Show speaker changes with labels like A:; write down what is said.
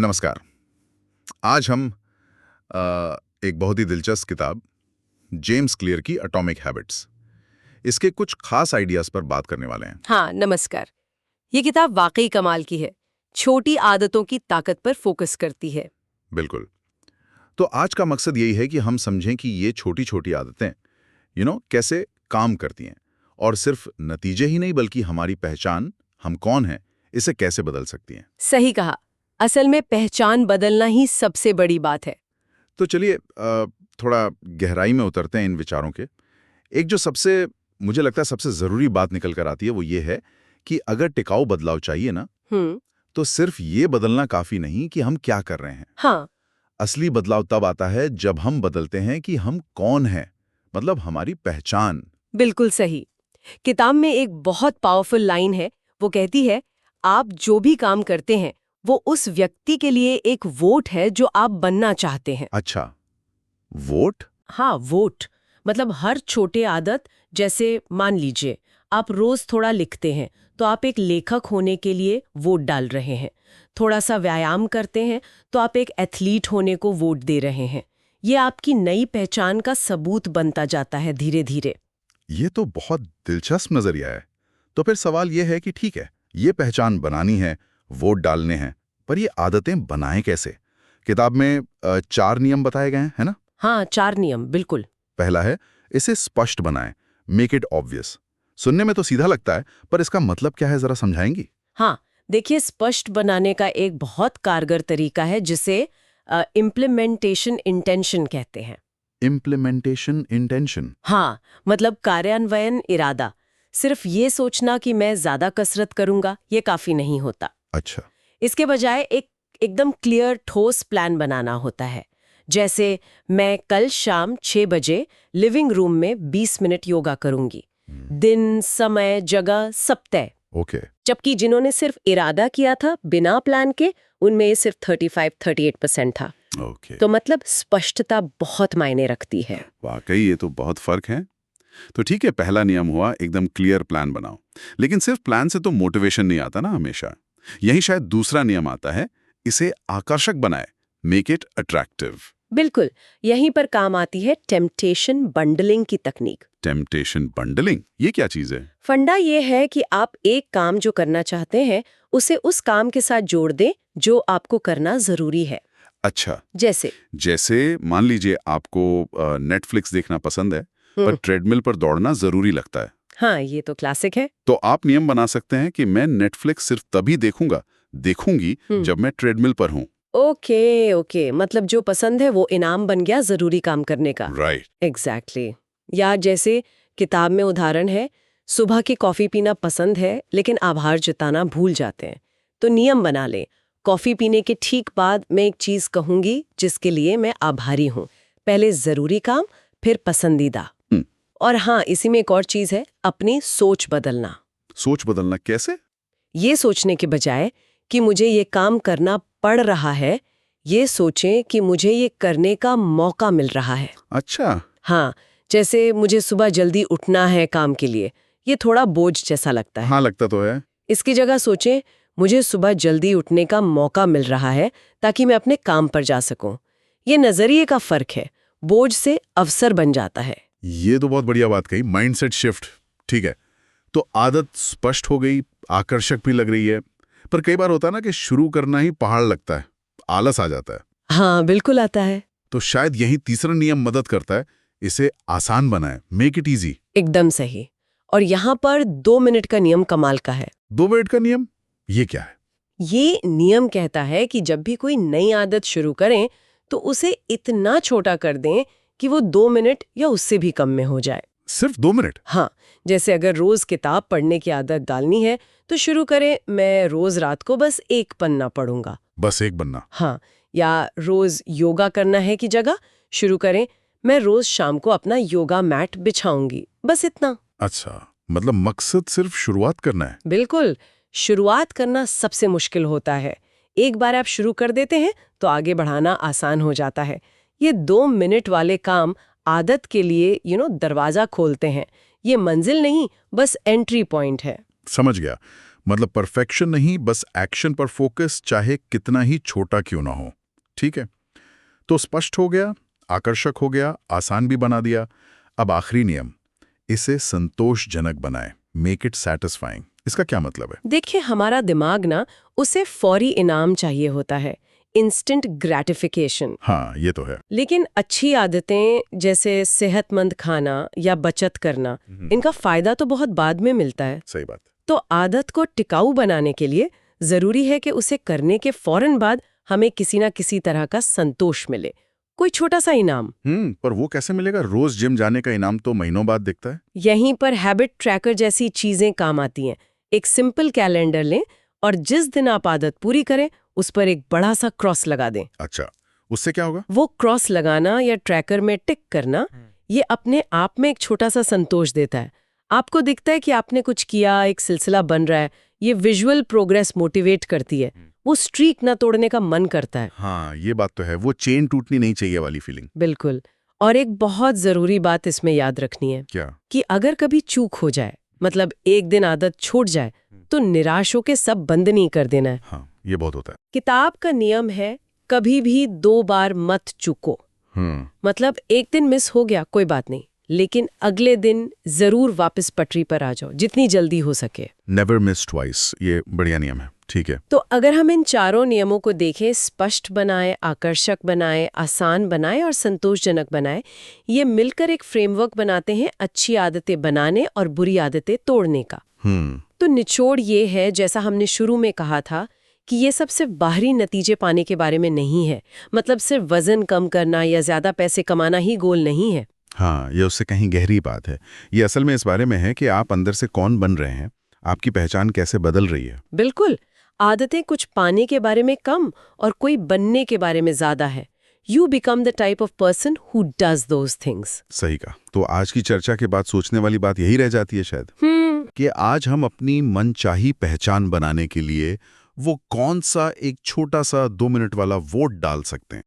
A: नमस्कार। आज हम एक बहुत ही दिलचस्प किताब जेम्स क्लियर की एटॉमिक हैबिट्स, इसके कुछ खास आइडियाज पर बात करने वाले हैं।
B: हाँ, नमस्कार। ये किताब वाकई कमाल की है। छोटी आदतों की ताकत पर फोकस करती है।
A: बिल्कुल। तो आज का मकसद यही है कि हम समझें कि ये छोटी छोटी आदतें कैसे काम करती हैं और सिर्फ नतीजे ही नहीं बल्कि हमारी पहचान, हम कौन हैं, इसे कैसे बदल सकती हैं।
B: सही कहा। असल में पहचान बदलना ही सबसे बड़ी बात है।
A: तो चलिए थोड़ा गहराई में उतरते हैं इन विचारों के। एक जो मुझे लगता है सबसे जरूरी बात निकल कर आती है वो ये है कि अगर टिकाऊ बदलाव चाहिए ना, तो सिर्फ ये बदलना काफी नहीं कि हम क्या कर रहे हैं।
B: हाँ,
A: असली बदलाव तब आता है जब हम बदलते हैं कि हम कौन हैं, मतलब हमारी पहचान।
B: बिल्कुल सही। किताब में एक बहुत पावरफुल लाइन है। वो कहती है, आप जो भी काम करते हैं वो उस व्यक्ति के लिए एक वोट है जो आप बनना चाहते हैं।
A: अच्छा, वोट?
B: हाँ, वोट मतलब हर छोटे आदत, जैसे मान लीजिए आप रोज थोड़ा लिखते हैं तो आप एक लेखक होने के लिए वोट डाल रहे हैं। थोड़ा सा व्यायाम करते हैं तो आप एक एथलीट होने को वोट दे रहे हैं। ये आपकी नई पहचान का सबूत बनता जाता है धीरे धीरे।
A: ये तो बहुत दिलचस्प नजरिया है। तो फिर सवाल ये है कि ठीक है, ये पहचान बनानी है, वोट डालने हैं, पर ये आदतें बनाएं कैसे? किताब में 4 नियम बताए गए हैं, है ना?
B: हाँ, 4 नियम, बिल्कुल।
A: पहला है, इसे स्पष्ट बनाएं, मेक इट ऑब्वियस। सुनने में तो सीधा लगता है, पर इसका मतलब क्या है, जरा समझाएंगी?
B: हाँ, देखिए, स्पष्ट बनाने का एक बहुत कारगर तरीका है जिसे इम्प्लीमेंटेशन इंटेंशन कहते हैं।
A: Implementation intention?
B: हाँ, मतलब कार्यान्वयन इरादा। सिर्फ ये सोचना कि मैं ज्यादा कसरत करूंगा, ये काफी नहीं होता।
A: अच्छा।
B: इसके बजाय एक एकदम क्लियर ठोस प्लान बनाना होता है। जैसे मैं कल शाम 6 बजे लिविंग रूम में 20 मिनट योगा करूंगी। दिन, समय, जगह सब तय।
A: ओके।
B: जबकि जिन्होंने सिर्फ इरादा किया था बिना प्लान के, उनमें ये सिर्फ 35-38% था।
A: ओके।
B: तो मतलब स्पष्टता बहुत मायने रखती है।
A: वाकई ये तो बहुत फर्क है। तो ठीक है, पहला नियम हुआ एकदम क्लियर प्लान बनाओ। लेकिन सिर्फ प्लान से तो मोटिवेशन नहीं आता ना हमेशा। यही शायद दूसरा नियम आता है, इसे आकर्षक बनाए, मेक इट अट्रैक्टिव।
B: बिल्कुल, यहीं पर काम आती है टेम्पटेशन बंडलिंग की तकनीक।
A: टेम्पटेशन बंडलिंग, ये क्या चीज है?
B: फंडा ये है कि आप एक काम जो करना चाहते हैं उसे उस काम के साथ जोड़ दें जो आपको करना जरूरी है।
A: अच्छा।
B: जैसे
A: मान लीजिए आपको नेटफ्लिक्स देखना पसंद है, पर ट्रेडमिल पर दौड़ना जरूरी लगता है।
B: हाँ, ये तो क्लासिक है।
A: तो आप नियम बना सकते हैं कि मैं नेटफ्लिक्स सिर्फ तभी देखूंगी जब मैं ट्रेडमिल पर हूं।
B: ओके, मतलब जो पसंद है वो इनाम बन गया जरूरी काम करने का।
A: राइट।
B: एग्जैक्टली। या जैसे किताब में उदाहरण है, सुबह की कॉफी पीना पसंद है लेकिन आभार जताना भूल जाते हैं। तो नियम बना लें, कॉफी पीने के ठीक बाद मैं एक चीज कहूंगी जिसके लिए मैं आभारी हूँ। पहले जरूरी काम, फिर पसंदीदा। और हाँ, इसी में एक और चीज है, अपनी सोच बदलना।
A: सोच बदलना कैसे?
B: ये सोचने के बजाय कि मुझे ये काम करना पड़ रहा है, ये सोचें कि मुझे ये करने का मौका मिल रहा है।
A: अच्छा।
B: हाँ, जैसे मुझे सुबह जल्दी उठना है काम के लिए, ये थोड़ा बोझ जैसा लगता है।
A: हाँ, लगता तो है।
B: इसकी जगह सोचें, मुझे सुबह जल्दी उठने का मौका मिल रहा है ताकि मैं अपने काम पर जा सकूं। ये नजरिए का फर्क है, बोझ से अवसर बन जाता है।
A: ये तो बहुत बढ़िया बात कही, माइंडसेट शिफ्ट। ठीक है, तो आदत स्पष्ट हो गई, आकर्षक भी लग रही है, पर कई बार होता है ना कि शुरू करना ही पहाड़ लगता है, आलस आ जाता है।
B: हाँ, बिल्कुल आता है।
A: तो शायद यही तीसरा नियम मदद करता है, इसे आसान बनाए, मेक इट इजी।
B: एकदम सही। और यहाँ पर 2 मिनट का नियम कमाल का है।
A: 2 मिनट का नियम, ये क्या है?
B: ये नियम कहता है कि जब भी कोई नई आदत शुरू करें तो उसे इतना छोटा कर दें कि वो 2 मिनट या उससे भी कम में हो जाए।
A: सिर्फ 2 मिनट?
B: हाँ, जैसे अगर रोज किताब पढ़ने की आदत डालनी है तो शुरू करें, मैं रोज रात को बस 1 पन्ना पढ़ूंगा।
A: बस 1 पन्ना?
B: हाँ, या रोज योगा करना है की जगह शुरू करें, मैं रोज शाम को अपना योगा मैट बिछाऊंगी, बस इतना।
A: अच्छा, मतलब मकसद सिर्फ शुरुआत करना है।
B: बिल्कुल, शुरुआत करना सबसे मुश्किल होता है। एक बार आप शुरू कर देते हैं तो आगे बढ़ाना आसान हो जाता है। ये 2 मिनट वाले काम आदत के लिए दरवाजा खोलते हैं। ये मंजिल नहीं, बस एंट्री पॉइंट है।
A: समझ गया। मतलब परफेक्शन नहीं, बस एक्शन पर फोकस, चाहे कितना ही छोटा क्यों ना हो। ठीक है, तो स्पष्ट हो गया, आकर्षक हो गया, आसान भी बना दिया। अब आखिरी नियम, इसे संतोषजनक बनाए, मेक इट सैटिस्फाइंग। इसका क्या मतलब है?
B: देखिए, हमारा दिमाग ना उसे फौरी इनाम चाहिए होता है, इंस्टेंट ग्रेटिफिकेशन।
A: हाँ, ये तो है।
B: लेकिन अच्छी आदतें जैसे सेहतमंद खाना या बचत करना, इनका फायदा तो बहुत बाद में मिलता है।
A: सही बात।
B: तो आदत को टिकाऊ बनाने के लिए जरूरी है कि उसे करने के फौरन बाद हमें किसी ना किसी तरह का संतोष मिले, कोई छोटा सा इनाम।
A: पर वो कैसे मिलेगा? रोज जिम जाने का इनाम तो महीनों बाद दिखता है।
B: यहीं पर हैबिट ट्रैकर जैसी चीजें काम आती हैं। एक सिंपल कैलेंडर लें और जिस दिन आप आदत पूरी करें उस पर एक बड़ा सा क्रॉस लगा दें।
A: अच्छा, उससे क्या होगा?
B: वो क्रॉस लगाना या ट्रैकर में टिक करना, ये अपने आप में एक छोटा सा संतोष देता है। आपको दिखता है कि आपने कुछ किया, एक सिलसिला बन रहा है। ये विजुअल प्रोग्रेस मोटिवेट करती है, वो स्ट्रीक ना तोड़ने का मन करता है।
A: हाँ, ये बात तो है, वो चेन टूटनी नहीं चाहिए वाली फीलिंग।
B: बिल्कुल। और एक बहुत जरूरी बात इसमें याद रखनी है।
A: क्या?
B: कि अगर कभी चूक हो जाए, मतलब एक दिन आदत छूट जाए, तो निराश होके सब बंद नहीं कर देना है।
A: हाँ, ये बहुत होता है।
B: किताब का नियम है, कभी भी 2 बार मत चूको। मतलब एक दिन मिस हो गया, कोई बात नहीं, लेकिन अगले दिन जरूर वापस पटरी पर आ जाओ, जितनी जल्दी हो सके।
A: नेवर मिस ट्वाइस, ये बढ़िया नियम है। ठीक है।
B: तो अगर हम इन चारों नियमों को देखें, स्पष्ट बनाए, आकर्षक बनाए, आसान बनाए और संतोषजनक बनाए, ये मिलकर एक फ्रेमवर्क बनाते हैं अच्छी आदतें बनाने और बुरी आदतें तोड़ने का। तो निचोड़ ये है, जैसा हमने शुरू में कहा था, कि ये सब सिर्फ बाहरी नतीजे पाने के बारे में नहीं है। मतलब सिर्फ वजन कम करना या ज्यादा पैसे कमाना ही गोल नहीं है।
A: हाँ, ये उससे कहीं गहरी बात है। ये असल में इस बारे में है कि आप अंदर से कौन बन रहे हैं, आपकी पहचान कैसे बदल रही है।
B: बिल्कुल। आदतें कुछ पाने के बारे में कम और कोई बनने के बारे में ज्यादा है। You become the type of person who does those things.
A: सही कहा। तो आज की चर्चा के बाद सोचने वाली बात यही रह जाती है शायद, कि आज हम अपनी मनचाही पहचान बनाने के लिए वो कौन सा एक छोटा सा 2 मिनट वाला वोट डाल सकते हैं।